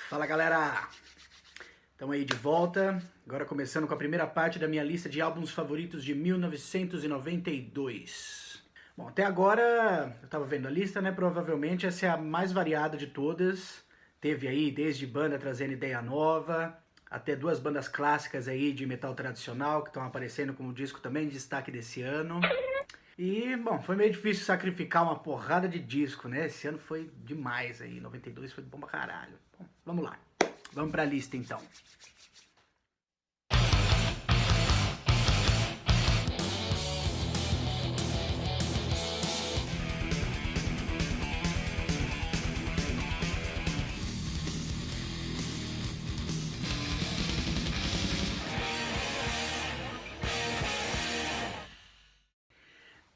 Fala galera, estamos aí de volta, agora começando com a primeira parte da minha lista de álbuns favoritos de 1992. Bom, até agora, eu tava vendo a lista, né, provavelmente essa é a mais variada de todas. Teve aí desde banda trazendo ideia nova, até duas bandas clássicas aí de metal tradicional que estão aparecendo como disco também de destaque desse ano. E, bom, foi meio difícil sacrificar uma porrada de disco, né? Esse ano foi demais aí, 92 foi bom pra caralho. Bom, vamos lá, vamos pra lista então.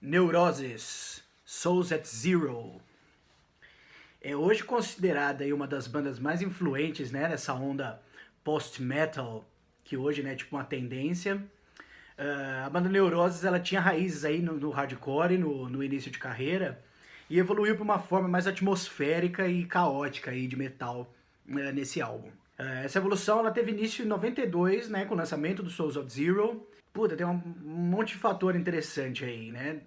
Neurosis, Souls at Zero. É hoje considerada aí uma das bandas mais influentes, né, nessa onda post-metal, que hoje, né, é tipo uma tendência. A banda Neurosis, ela tinha raízes aí no hardcore, no início de carreira, e evoluiu para uma forma mais atmosférica e caótica aí de metal nesse álbum. Essa evolução ela teve início em 92, né, com o lançamento do Souls of Zero. Puta, tem um monte de fator interessante aí, né,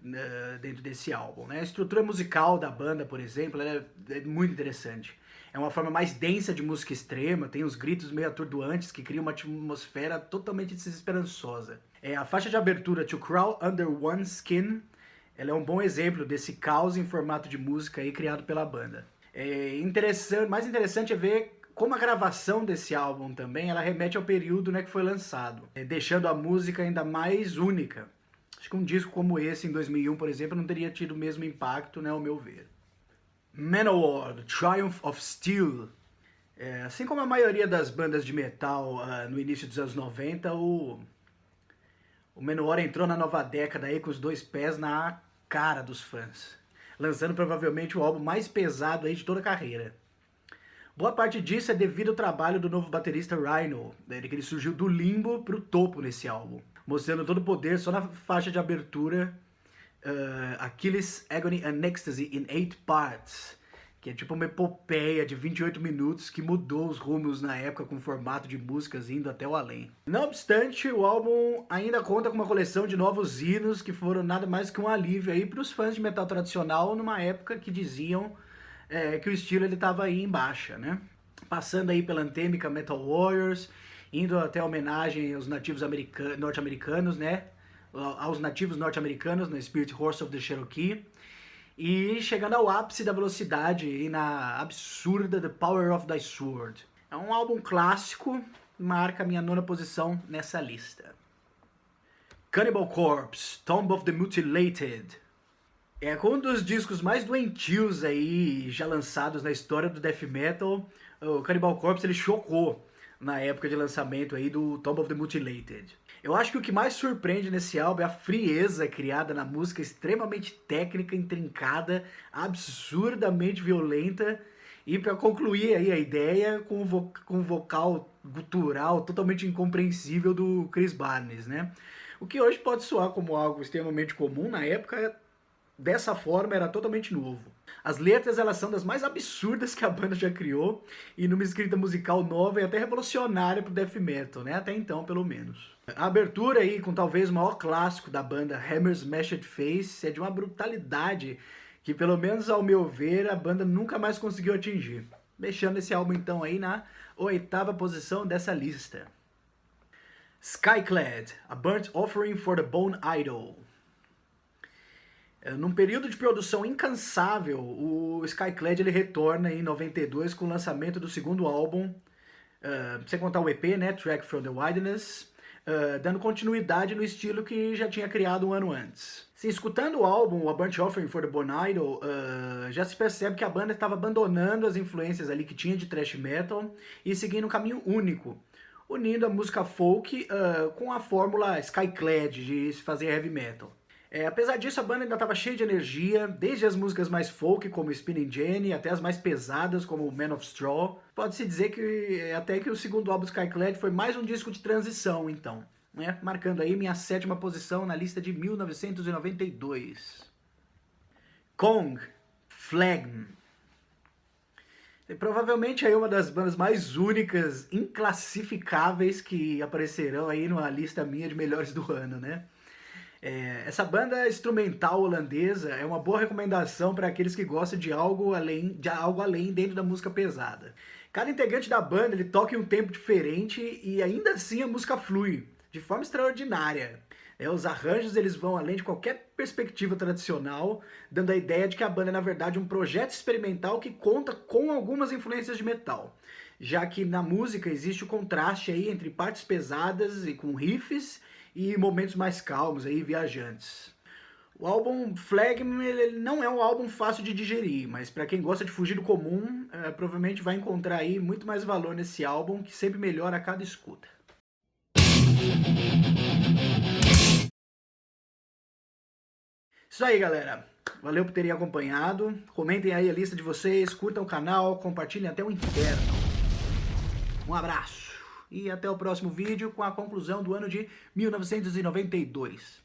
dentro desse álbum, né? A estrutura musical da banda, por exemplo, é muito interessante. É uma forma mais densa de música extrema, tem uns gritos meio atordoantes que criam uma atmosfera totalmente desesperançosa. A faixa de abertura To Crawl Under One Skin, ela é um bom exemplo desse caos em formato de música aí criado pela banda. Mais interessante é ver como a gravação desse álbum também, ela remete ao período, né, que foi lançado, deixando a música ainda mais única. Acho que um disco como esse, em 2001, por exemplo, não teria tido o mesmo impacto, né, ao meu ver. Manowar, The Triumph of Steel. Assim como a maioria das bandas de metal no início dos anos 90, o Manowar entrou na nova década aí com os dois pés na cara dos fãs, lançando provavelmente o álbum mais pesado aí de toda a carreira. Boa parte disso é devido ao trabalho do novo baterista Rhino, né, que ele surgiu do limbo pro topo nesse álbum, mostrando todo o poder só na faixa de abertura Achilles, Agony and Ecstasy in 8 Parts, que é tipo uma epopeia de 28 minutos que mudou os rumos na época com o formato de músicas indo até o além. Não obstante, o álbum ainda conta com uma coleção de novos hinos que foram nada mais que um alívio aí para os fãs de metal tradicional numa época que diziam que o estilo ele estava aí em baixa, né? Passando aí pela antêmica Metal Warriors, indo até a homenagem aos nativos norte-americanos, né? Aos nativos norte-americanos, na Spirit Horse of the Cherokee, e chegando ao ápice da velocidade e na absurda The Power of Thy Sword. É um álbum clássico, marca a minha nona posição nessa lista. Cannibal Corpse, Tomb of the Mutilated. Com um dos discos mais doentios aí já lançados na história do death metal, o Cannibal Corpse ele chocou na época de lançamento aí do Tomb of the Mutilated. Eu acho que o que mais surpreende nesse álbum é a frieza criada na música, extremamente técnica, intrincada, absurdamente violenta, e para concluir aí a ideia com um vocal gutural totalmente incompreensível do Chris Barnes, né? O que hoje pode soar como algo extremamente comum, na época dessa forma era totalmente novo. As letras elas são das mais absurdas que a banda já criou e numa escrita musical nova e até revolucionária pro death metal, né? Até então, pelo menos. A abertura aí com talvez o maior clássico da banda, Hammer's Smashed Face, é de uma brutalidade que, pelo menos ao meu ver, a banda nunca mais conseguiu atingir. Deixando esse álbum então aí na 8ª posição dessa lista. Skyclad, A Burnt Offering for the Bone Idol. Num período de produção incansável, o Skyclad ele retorna em 92 com o lançamento do segundo álbum, sem contar o EP, né, Track from the Wilderness, dando continuidade no estilo que já tinha criado um ano antes. Sim, escutando o álbum A Burnt Offering for the Bone Idol, já se percebe que a banda estava abandonando as influências ali que tinha de thrash metal e seguindo um caminho único, unindo a música folk com a fórmula Skyclad de se fazer heavy metal. Apesar disso, a banda ainda estava cheia de energia, desde as músicas mais folk, como Spinning Jenny, até as mais pesadas, como Man of Straw. Pode-se dizer que até que o segundo álbum Skyclad foi mais um disco de transição, então, né? Marcando aí minha 7ª posição na lista de 1992. Kong, Phlegm. E provavelmente aí uma das bandas mais únicas, inclassificáveis que aparecerão aí numa lista minha de melhores do ano, né? Essa banda instrumental holandesa é uma boa recomendação para aqueles que gostam de algo além dentro da música pesada. Cada integrante da banda ele toca em um tempo diferente e ainda assim a música flui de forma extraordinária. Os arranjos eles vão além de qualquer perspectiva tradicional, dando a ideia de que a banda é na verdade um projeto experimental que conta com algumas influências de metal, já que na música existe o contraste aí entre partes pesadas e com riffs e momentos mais calmos aí, viajantes. O álbum Phlegm ele não é um álbum fácil de digerir, mas para quem gosta de fugir do comum, provavelmente vai encontrar aí muito mais valor nesse álbum, que sempre melhora a cada escuta. Isso aí, galera. Valeu por terem acompanhado. Comentem aí a lista de vocês, curtam o canal, compartilhem até o inferno. Um abraço e até o próximo vídeo com a conclusão do ano de 1992.